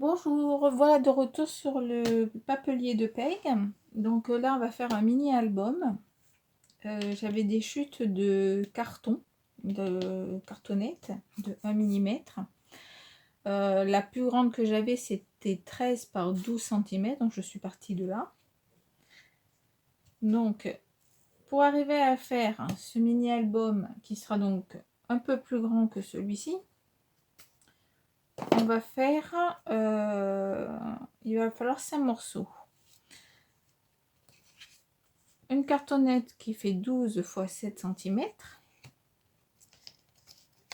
Bonjour, voilà de retour sur le papelier de Peg. Donc là, on va faire un mini album. J'avais des chutes de carton, de cartonnette de 1 mm. La plus grande que j'avais, c'était 13 par 12 cm, donc je suis partie de là. Donc, pour arriver à faire ce mini album qui sera donc un peu plus grand que celui-ci, on va faire, il va falloir 5 morceaux. Une cartonnette qui fait 12 x 7 cm,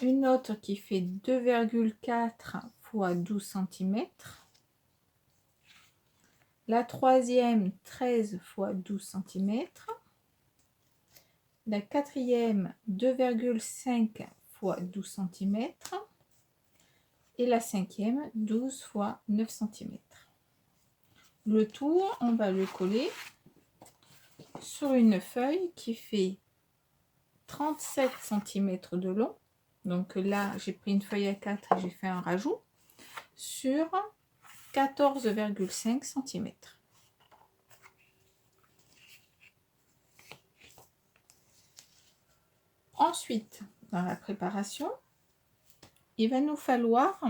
une autre qui fait 2,4 x 12 cm, la troisième 13 x 12 cm, la quatrième 2,5 x 12 cm et la cinquième 12 x 9 cm. Le tout, on va le coller sur une feuille qui fait 37 cm de long. Donc là, j'ai pris une feuille A4 et j'ai fait un rajout sur 14,5 cm. Ensuite, dans la préparation, il va nous falloir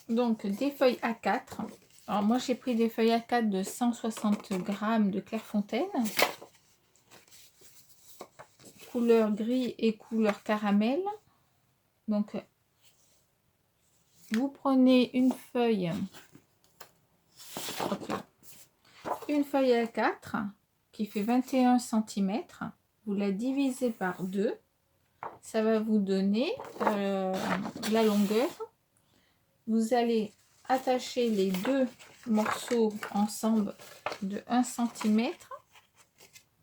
donc des feuilles A4. Alors moi, j'ai pris des feuilles A4 de 160 g de Clairefontaine, couleur gris et couleur caramel. Donc, vous prenez une feuille A4 qui fait 21 cm, vous la divisez par 2, ça va vous donner la longueur. Vous allez attacher les deux morceaux ensemble de 1 cm,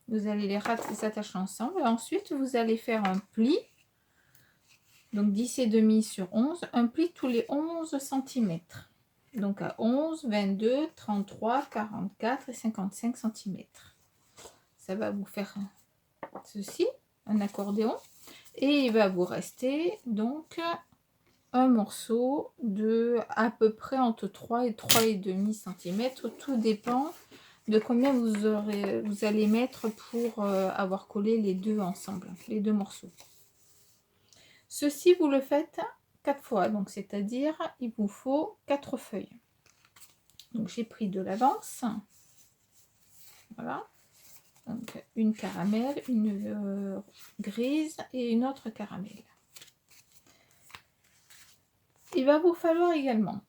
vous allez les attacher ensemble et ensuite vous allez faire un pli, donc 10,5 sur 11, un pli tous les 11 cm. Donc à 11, 22, 33, 44 et 55 cm. Ça va vous faire ceci, un accordéon. Et il va vous rester donc un morceau de à peu près entre 3 et 3,5 cm. Tout dépend de combien vous allez mettre pour avoir collé les deux ensemble, les deux morceaux. Ceci, vous le faites 4 fois, donc c'est-à-dire il vous faut 4 feuilles. Donc j'ai pris de l'avance, voilà, donc une caramel, une grise et une autre caramel. Il va vous falloir également,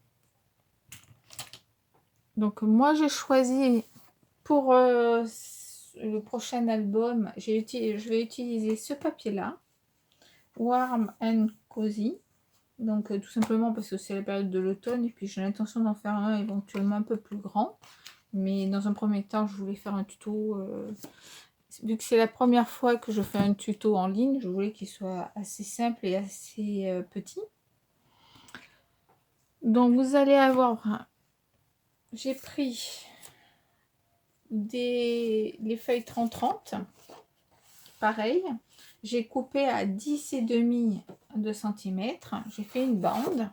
donc moi j'ai choisi pour le prochain album, je vais utiliser ce papier là, Warm and Cozy. Donc tout simplement parce que c'est la période de l'automne et puis j'ai l'intention d'en faire un éventuellement un peu plus grand. Mais dans un premier temps, je voulais faire un tuto. Vu que c'est la première fois que je fais un tuto en ligne, je voulais qu'il soit assez simple et assez petit. Donc vous allez avoir... J'ai pris les feuilles 30-30. Pareil. J'ai coupé à 10,5 cm. J'ai fait une bande.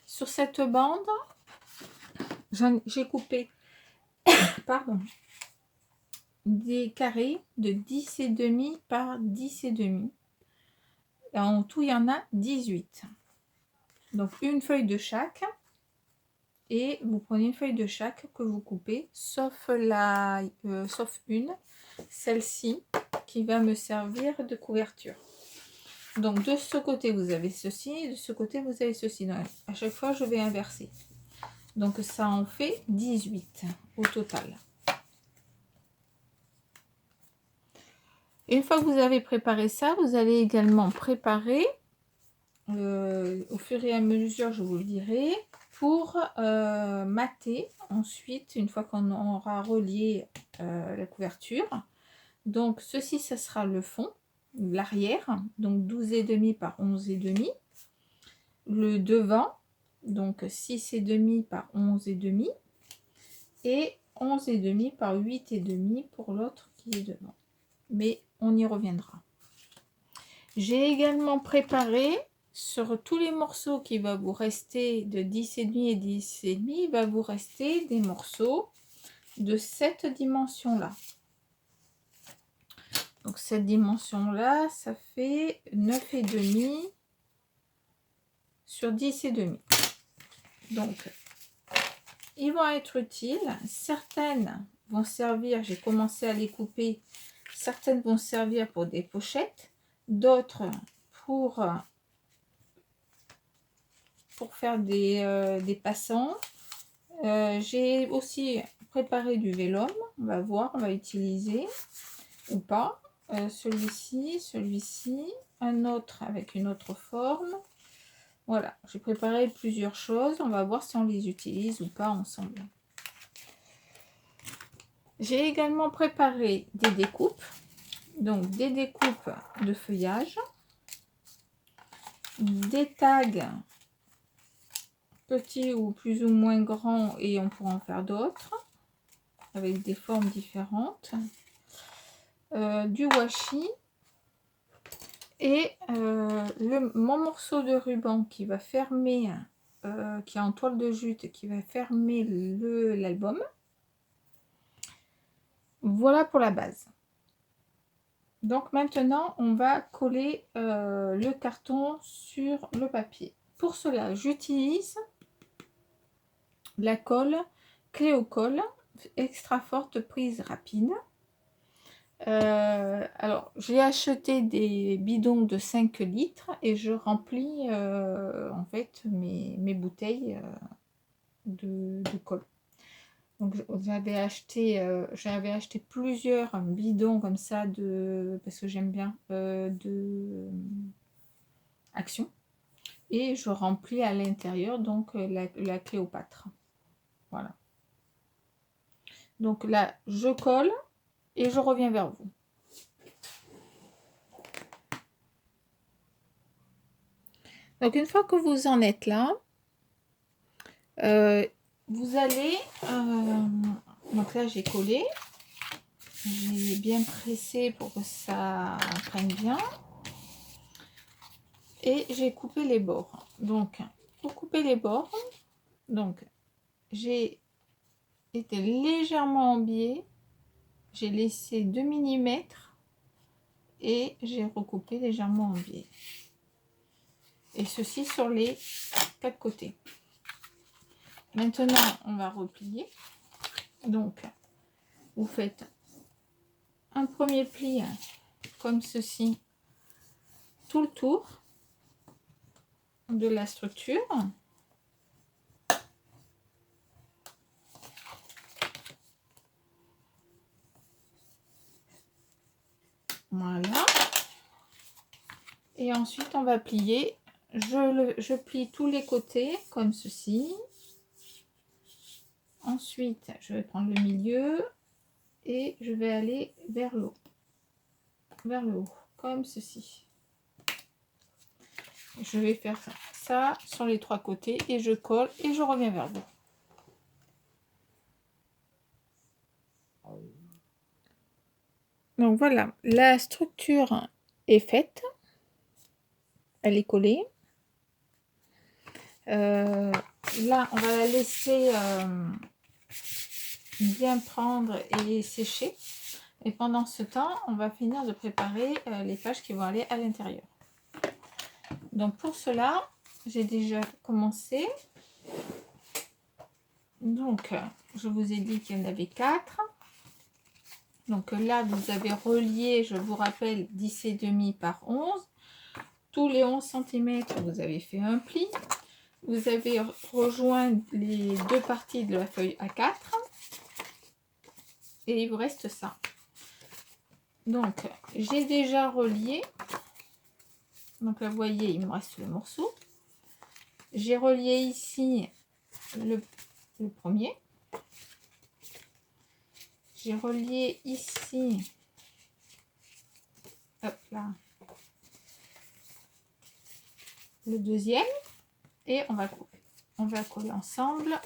Sur cette bande, j'ai coupé pardon, des carrés de 10,5 par 10,5. Et en tout, il y en a 18. Donc, une feuille de chaque. Et vous prenez une feuille de chaque que vous coupez, sauf une, celle-ci, qui va me servir de couverture. Donc, de ce côté, vous avez ceci, de ce côté, vous avez ceci. Donc, à chaque fois, je vais inverser. Donc, ça en fait 18 au total. Une fois que vous avez préparé ça, vous allez également préparer, au fur et à mesure, je vous le dirai, pour mater ensuite, une fois qu'on aura relié la couverture. Donc, ceci, ça sera le fond, l'arrière, donc 12,5 par 11,5. Le devant, donc 6,5 par 11,5. Et 11,5 par 8,5 pour l'autre qui est devant. Mais on y reviendra. J'ai également préparé sur tous les morceaux qui va vous rester de 10,5 et 10,5, il va vous rester des morceaux de cette dimension-là. Donc cette dimension-là, ça fait 9,5 sur 10,5. Donc, ils vont être utiles. Certaines vont servir, j'ai commencé à les couper, certaines vont servir pour des pochettes, d'autres pour faire des passants. J'ai aussi préparé du vélum, on va voir, on va utiliser ou pas. Celui-ci, un autre avec une autre forme. Voilà, j'ai préparé plusieurs choses, on va voir si on les utilise ou pas ensemble. J'ai également préparé des découpes, donc des découpes de feuillage, des tags petits ou plus ou moins grands, et on pourra en faire d'autres avec des formes différentes, du washi et mon morceau de ruban qui va fermer, qui est en toile de jute, qui va fermer l'album. Voilà pour la base. Donc maintenant on va coller le carton sur le papier. Pour cela j'utilise la colle Cléocolle extra forte prise rapide. Alors j'ai acheté des bidons de 5 litres et je remplis en fait mes bouteilles de colle. Donc j'avais acheté plusieurs bidons comme ça parce que j'aime bien de Action, et je remplis à l'intérieur donc la Cléopâtre. Voilà. Donc là je colle et je reviens vers vous. Donc une fois que vous en êtes là, vous allez donc là j'ai collé, j'ai bien pressé pour que ça prenne bien et j'ai coupé les bords. Donc pour couper les bords, donc j'ai été légèrement en biais, j'ai laissé 2 mm et j'ai recoupé légèrement en biais, et ceci sur les 4 côtés. Maintenant on va replier. Donc vous faites un premier pli comme ceci tout le tour de la structure. Voilà. Et ensuite on va plier. Je plie tous les côtés comme ceci. Ensuite je vais prendre le milieu et je vais aller vers le haut comme ceci. Je vais faire ça sur les 3 côtés et je colle et je reviens vers vous. Donc voilà, la structure est faite, elle est collée. Là on va la laisser bien prendre et sécher, et pendant ce temps on va finir de préparer les pages qui vont aller à l'intérieur. Donc pour cela j'ai déjà commencé. Donc je vous ai dit qu'il y en avait 4. Donc là vous avez relié, je vous rappelle, 10,5 par 11. Tous les 11 cm vous avez fait un pli. Vous avez rejoint les 2 parties de la feuille A4 et il vous reste ça. Donc j'ai déjà relié. Donc là vous voyez, il me reste le morceau. J'ai relié ici le premier. J'ai relié ici, hop là, le deuxième, et on va coller ensemble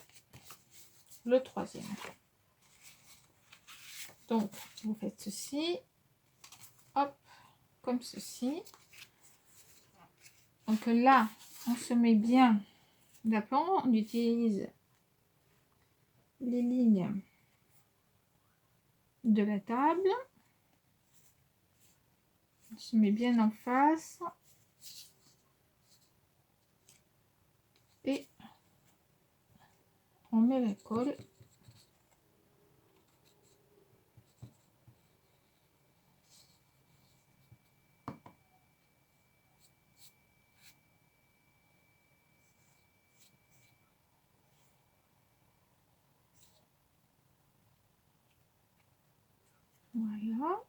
le troisième. Donc vous faites ceci, hop, comme ceci, Donc là, on se met bien d'aplomb, on utilise les lignes de la table. On se met bien en face. Et on met la colle. Voilà.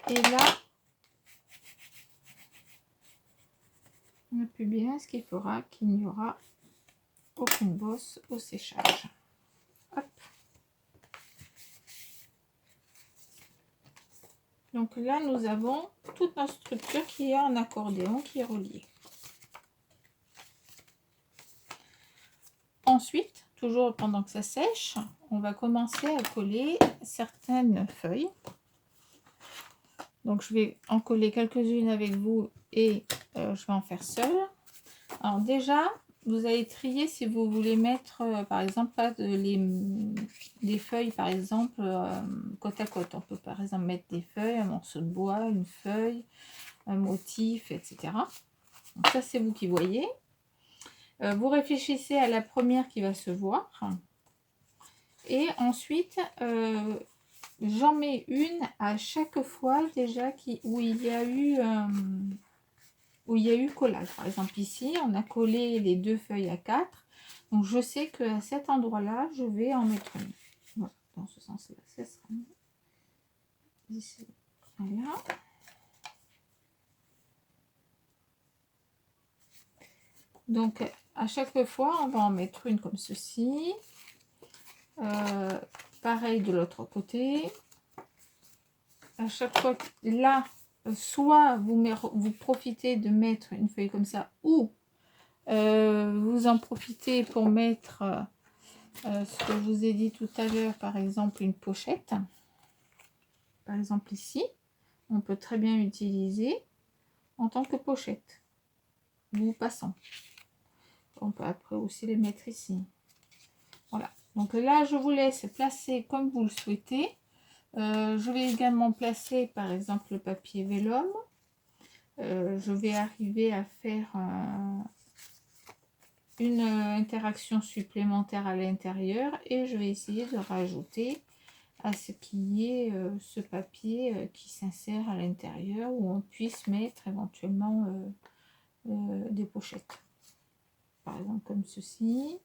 Et là, on appuie bien, ce qui fera qu'il n'y aura aucune bosse au séchage. Hop. Donc là, nous avons toute notre structure qui est en accordéon, qui est reliée. Ensuite, toujours pendant que ça sèche, on va commencer à coller certaines feuilles. Donc je vais en coller quelques-unes avec vous et je vais en faire seule. Alors déjà, vous allez trier si vous voulez mettre par exemple pas des feuilles par exemple côte à côte. On peut par exemple mettre des feuilles, un morceau de bois, une feuille, un motif, etc. Donc ça c'est vous qui voyez. Vous réfléchissez à la première qui va se voir. Et ensuite, j'en mets une à chaque fois déjà où il y a eu collage. Par exemple ici, on a collé les 2 feuilles à 4. Donc je sais qu'à cet endroit-là, je vais en mettre une. Voilà, dans ce sens-là, ça sera ici. Voilà. Donc à chaque fois, on va en mettre une comme ceci. Pareil de l'autre côté. À chaque fois, là, soit vous profitez de mettre une feuille comme ça, ou vous en profitez pour mettre ce que je vous ai dit tout à l'heure, par exemple une pochette. Par exemple ici, on peut très bien utiliser en tant que pochette ou passant. On peut après aussi les mettre ici. Voilà. Donc là, je vous laisse placer comme vous le souhaitez. Je vais également placer par exemple le papier vélum. Je vais arriver à faire une interaction supplémentaire à l'intérieur et je vais essayer de rajouter à ce qui est ce papier qui s'insère à l'intérieur où on puisse mettre éventuellement des pochettes. Par exemple comme ceci.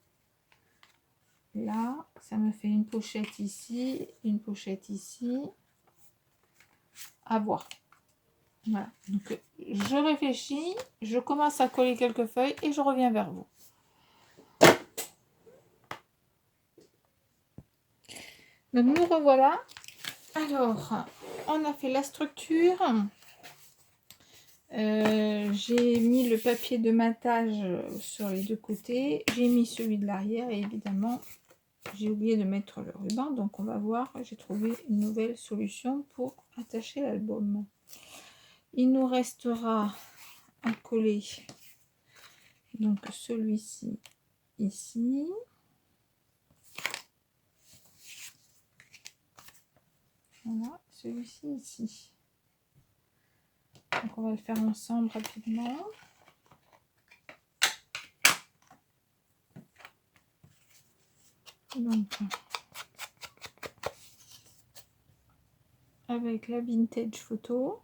Là, ça me fait une pochette ici, une pochette ici. À voir. Voilà. Donc, je réfléchis, je commence à coller quelques feuilles et je reviens vers vous. Donc, nous revoilà. Alors, on a fait la structure. J'ai mis le papier de matage sur les 2 côtés. J'ai mis celui de l'arrière et évidemment, j'ai oublié de mettre le ruban. Donc, on va voir. J'ai trouvé une nouvelle solution pour attacher l'album. Il nous restera à coller donc celui-ci ici. Voilà, celui-ci ici. Donc on va le faire ensemble rapidement. Donc avec la vintage photo.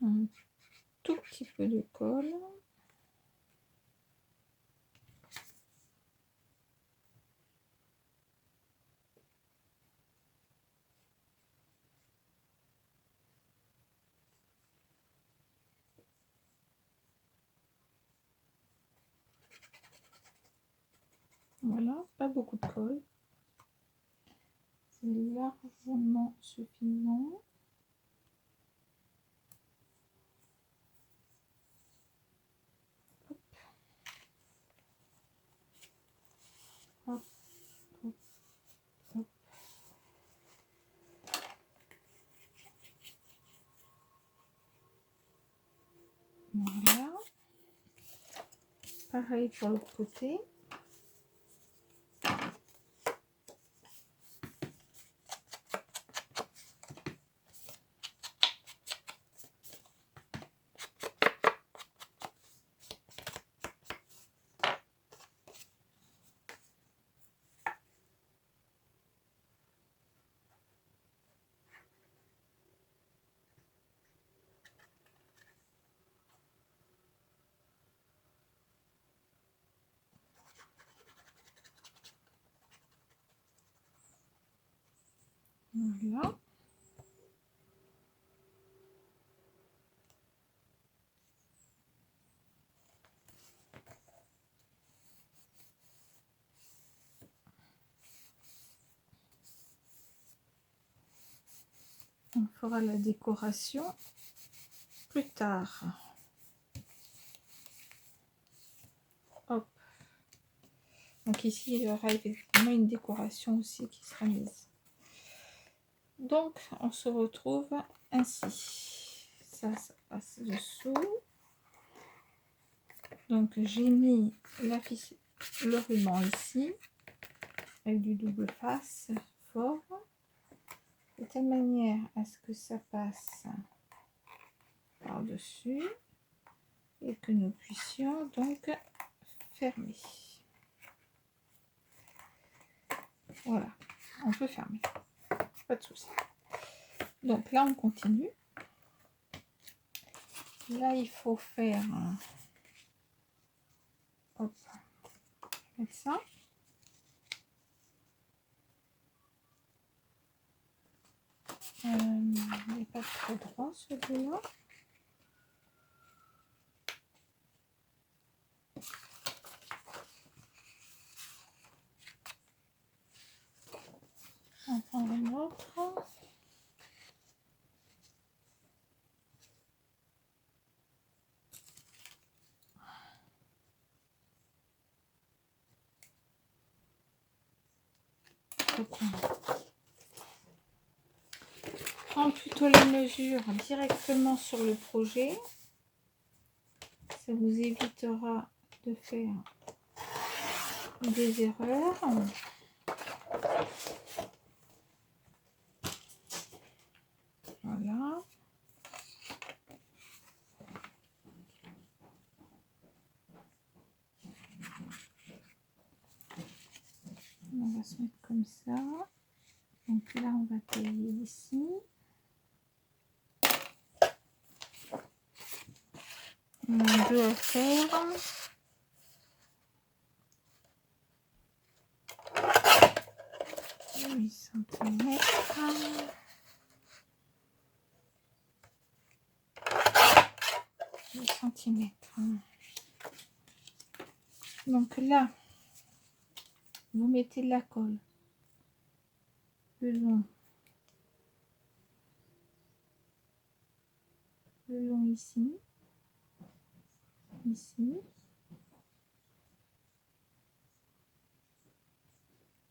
Un tout petit peu de colle. Voilà, pas beaucoup de colle. C'est largement suffisant. Hop, hop, hop. Voilà. Pareil pour l'autre côté. Voilà. On fera la décoration plus tard. Hop. Donc ici, il y aura effectivement une décoration aussi qui sera mise. Donc, on se retrouve ainsi. Ça passe dessous. Donc, j'ai mis le ruban ici, avec du double face fort, de telle manière à ce que ça passe par-dessus et que nous puissions donc fermer. Voilà, on peut fermer, pas de souci. Donc là, on continue. Là, il faut faire hop, mettre ça. Il n'est pas trop droit celui-là. On prend un autre. Prends plutôt les mesures directement sur le projet. Ça vous évitera de faire des erreurs. Voilà. On va se mettre comme ça. Donc là, on va tailler ici. On a deux à faire. Centimètres. 2 centimètres. Donc là, vous mettez de la colle le long ici,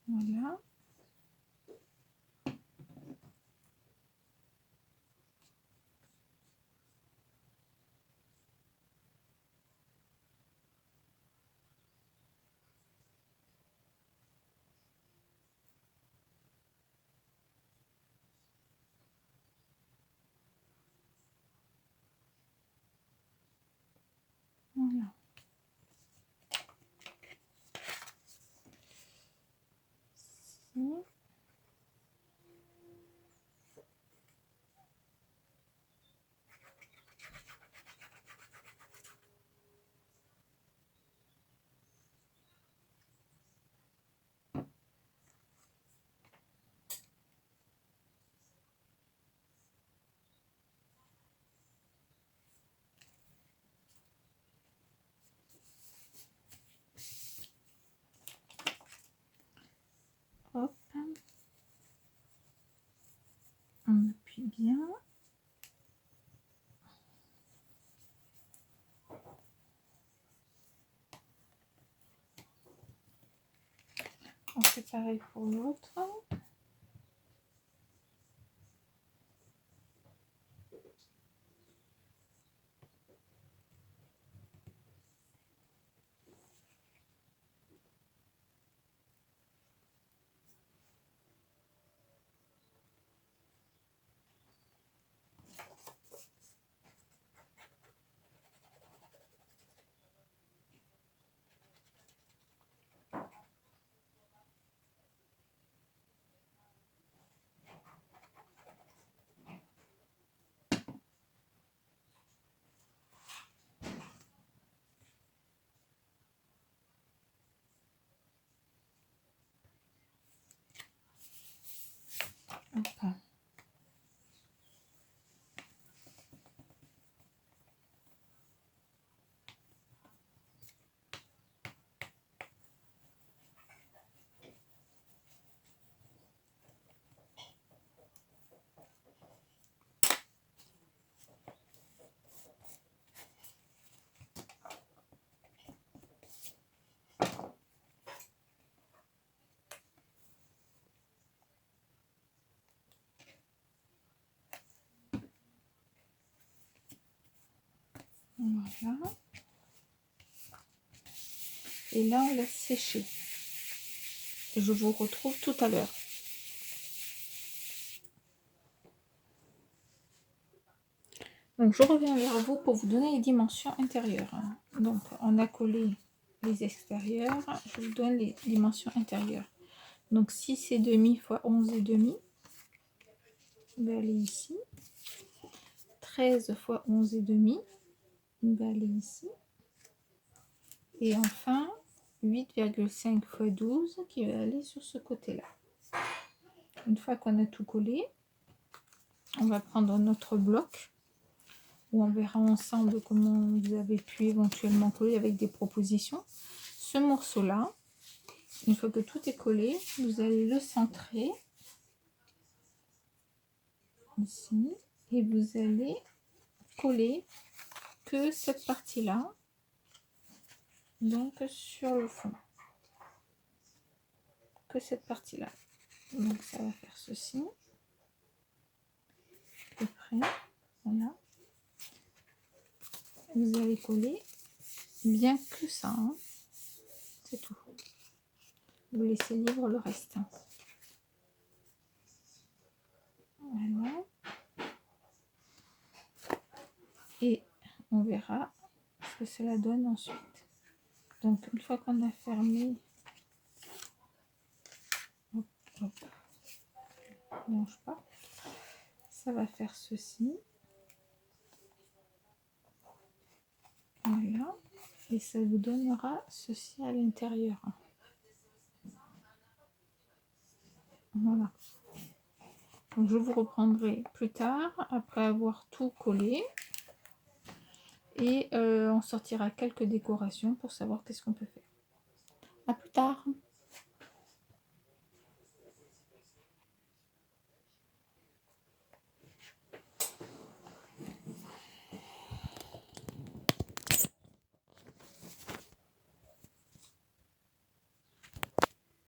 voilà. Voilà. Ici. On fait pareil pour l'autre. Hop. Voilà. Et là, on laisse sécher. Et je vous retrouve tout à l'heure. Donc, je reviens vers vous pour vous donner les dimensions intérieures. Donc, on a collé les extérieurs. Je vous donne les dimensions intérieures. Donc, 6 et demi fois 11 et demi. On va aller ici. 13 fois 11 et demi. On va aller ici. Et enfin, 8,5 fois 12 qui va aller sur ce côté-là. Une fois qu'on a tout collé, on va prendre notre bloc où on verra ensemble comment vous avez pu éventuellement coller avec des propositions. Ce morceau-là, une fois que tout est collé, vous allez le centrer ici et vous allez coller que cette partie-là, donc sur le fond. Que cette partie-là. Donc ça va faire ceci. À peu près. Voilà. Vous allez coller bien que ça. Hein. C'est tout. Vous laissez libre le reste. Voilà. Et on verra ce que cela donne ensuite. Donc une fois qu'on a fermé, hop, hop, ne mange pas, ça va faire ceci. Voilà. Et ça vous donnera ceci à l'intérieur. Voilà. Donc je vous reprendrai plus tard après avoir tout collé. Et on sortira quelques décorations pour savoir qu'est-ce qu'on peut faire. À plus tard.